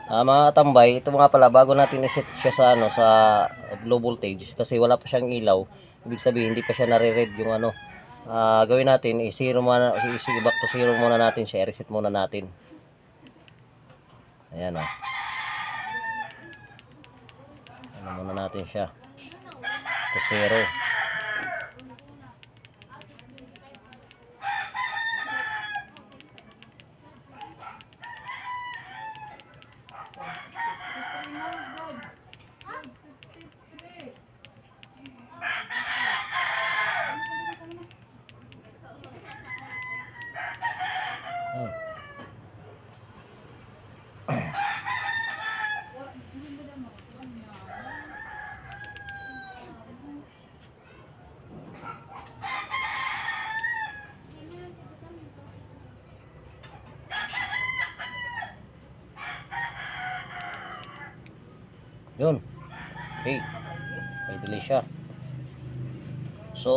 Mga tambay, ito nga pala bago natin i-set siya sa ano sa low voltage kasi wala pa siyang ilaw. Ibig sabihin hindi pa siya nare-read yung ano. Gawin natin i-zero muna, back to zero muna natin siya, i-reset muna natin. Ayan oh. Ano muna natin siya. To zero. Yun. Okay. May delay siya. So,